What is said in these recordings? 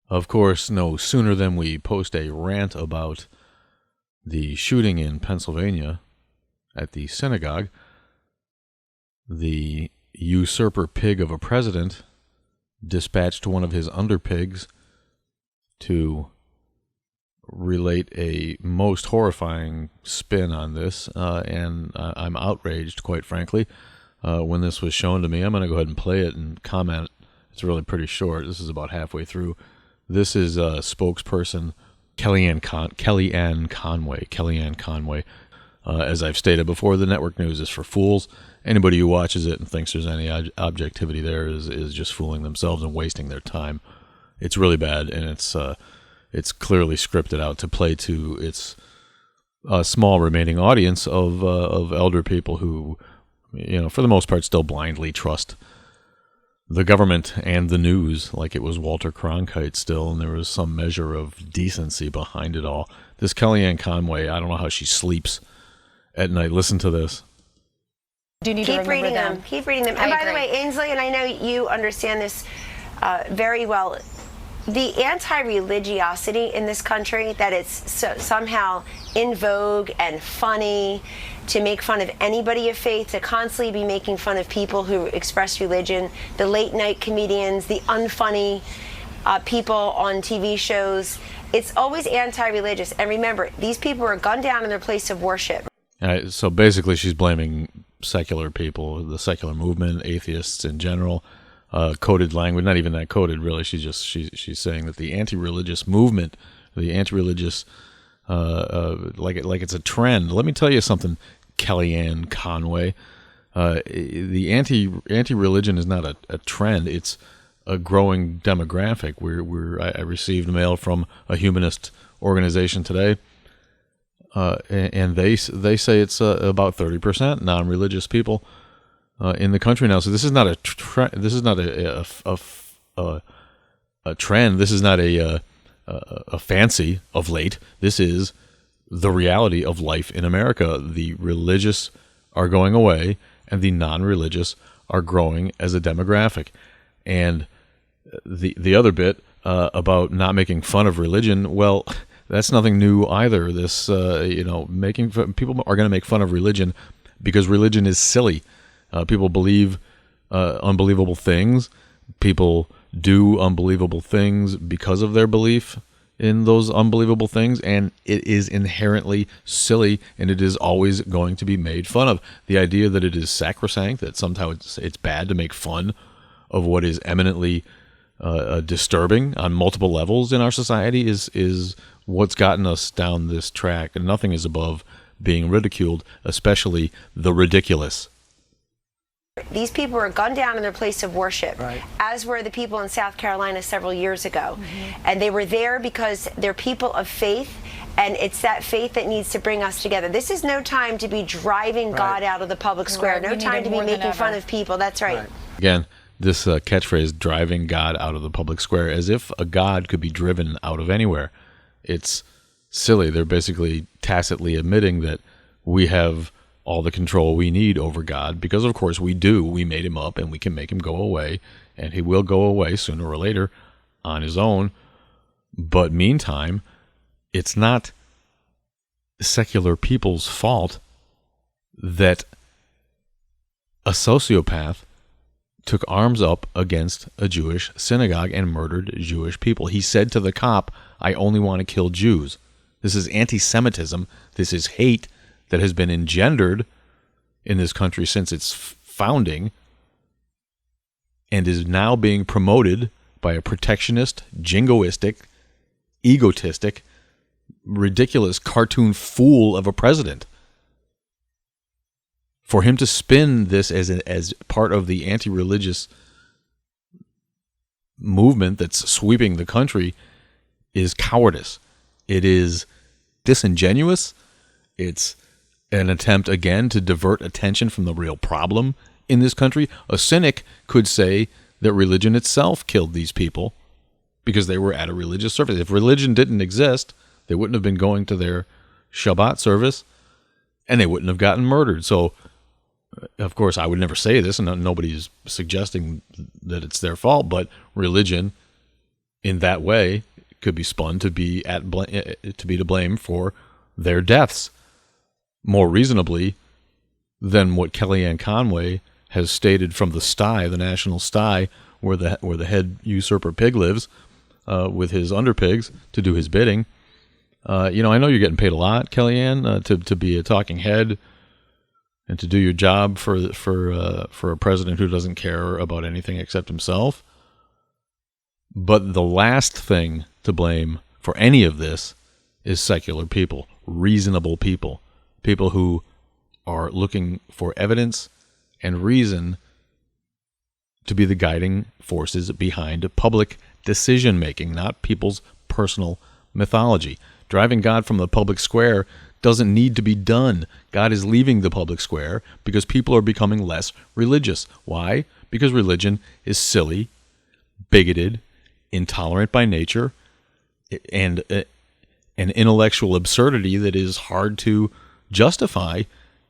Of course, no sooner than we post a rant about the shooting in Pennsylvania at the synagogue, the usurper pig of a president dispatched one of his underpigs to relate a most horrifying spin on this, and I'm outraged, quite frankly. When this was shown to me, I'm going to go ahead and play it and comment. It's really pretty short. This is about halfway through. This is spokesperson Kellyanne Conway. As I've stated before, the network news is for fools. Anybody who watches it and thinks there's any objectivity there is just fooling themselves and wasting their time. It's really bad, and it's clearly scripted out to play to its small remaining audience of elder people who, for the most part, still blindly trust the government and the news like it was Walter Cronkite still, and there was some measure of decency behind it all. This Kellyanne Conway, I don't know how she sleeps at night. Listen to this. Do you need Keep reading them. Keep reading them. And by the way, Ainsley, and I know you understand this very well, the anti-religiosity in this country, that it's somehow in vogue and funny to make fun of anybody of faith, to constantly be making fun of people who express religion, the late-night comedians, the unfunny people on TV shows. It's always anti-religious. And remember, these people are gunned down in their place of worship. So basically she's blaming secular people, the secular movement, atheists in general, coded language, not even that coded really. She's saying that the anti-religious movement, the anti-religious, like it's a trend. Let me tell you something, Kellyanne Conway. The anti-religion is not a trend. It's a growing demographic. I received mail from a humanist organization today, and they say it's about 30% non-religious people in the country now. So this is not a trend. This is not a trend. This is not a fancy of late. This is the reality of life in America. The religious are going away, and the non-religious are growing as a demographic. And the other bit about not making fun of religion, well, that's nothing new either. This, making fun, people are going to make fun of religion because religion is silly. People believe unbelievable things. People do unbelievable things because of their belief in those unbelievable things, and it is inherently silly, and it is always going to be made fun of. The idea that it is sacrosanct, that somehow it's bad to make fun of what is eminently disturbing on multiple levels in our society is what's gotten us down this track, and nothing is above being ridiculed, especially the ridiculous. These people were gunned down in their place of worship, right, as were the people in South Carolina several years ago. And they were there because they're people of faith, and it's that faith that needs to bring us together. This is no time to be driving God out of the public square, no time to be making fun of people. That's right. Again, this catchphrase, driving God out of the public square, as if a God could be driven out of anywhere. It's silly. They're basically tacitly admitting that we have all the control we need over God, because of course we do. We made him up, and we can make him go away, and he will go away sooner or later on his own. But meantime, it's not secular people's fault that a sociopath took arms up against a Jewish synagogue and murdered Jewish people. He said to the cop, "I only want to kill Jews." This is anti-Semitism. This is hate that has been engendered in this country since its founding, and is now being promoted by a protectionist, jingoistic, egotistic, ridiculous cartoon fool of a president. For him to spin this as part of the anti-religious movement that's sweeping the country is cowardice. It is disingenuous. It's an attempt, again, to divert attention from the real problem in this country. A cynic could say that religion itself killed these people because they were at a religious service. If religion didn't exist, they wouldn't have been going to their Shabbat service, and they wouldn't have gotten murdered. So, of course, I would never say this, and nobody's suggesting that it's their fault, but religion in that way could be spun to be to blame for their deaths more reasonably than what Kellyanne Conway has stated from the sty, the national sty, where the head usurper pig lives, with his underpigs to do his bidding. I know you're getting paid a lot, Kellyanne, to be a talking head and to do your job for a president who doesn't care about anything except himself. But the last thing to blame for any of this is secular people, reasonable people, people who are looking for evidence and reason to be the guiding forces behind public decision-making, not people's personal mythology. Driving God from the public square doesn't need to be done. God is leaving the public square because people are becoming less religious. Why? Because religion is silly, bigoted, intolerant by nature, and an intellectual absurdity that is hard to justify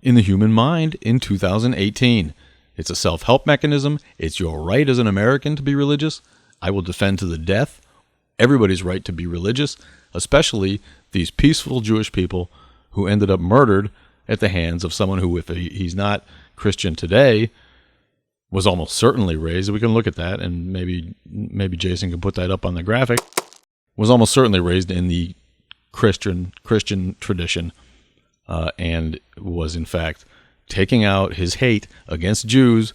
in the human mind in 2018. It's a self-help mechanism. It's your right as an American to be religious. I will defend to the death everybody's right to be religious, especially these peaceful Jewish people who ended up murdered at the hands of someone who, if he's not Christian today, was almost certainly raised. We can look at that, and maybe Jason can put that up on the graphic. Was almost certainly raised in the Christian tradition, and was in fact taking out his hate against Jews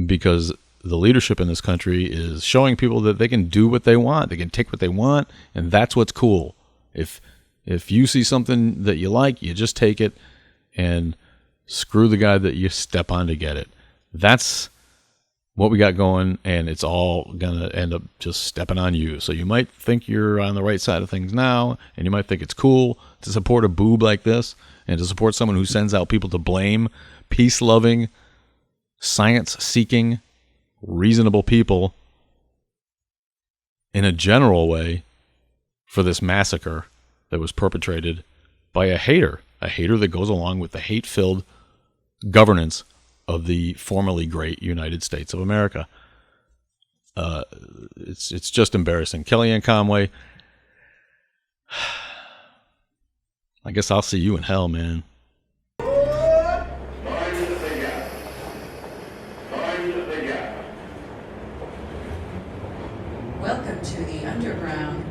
because the leadership in this country is showing people that they can do what they want, they can take what they want, and that's what's cool. If you see something that you like, you just take it, and screw the guy that you step on to get it. That's what we got going, and it's all going to end up just stepping on you. So you might think you're on the right side of things now, and you might think it's cool to support a boob like this and to support someone who sends out people to blame peace-loving, science-seeking, reasonable people in a general way for this massacre that was perpetrated by a hater that goes along with the hate-filled governance of the formerly great United States of America. It's just embarrassing. Kellyanne Conway, I guess I'll see you in hell, man. Welcome to the underground.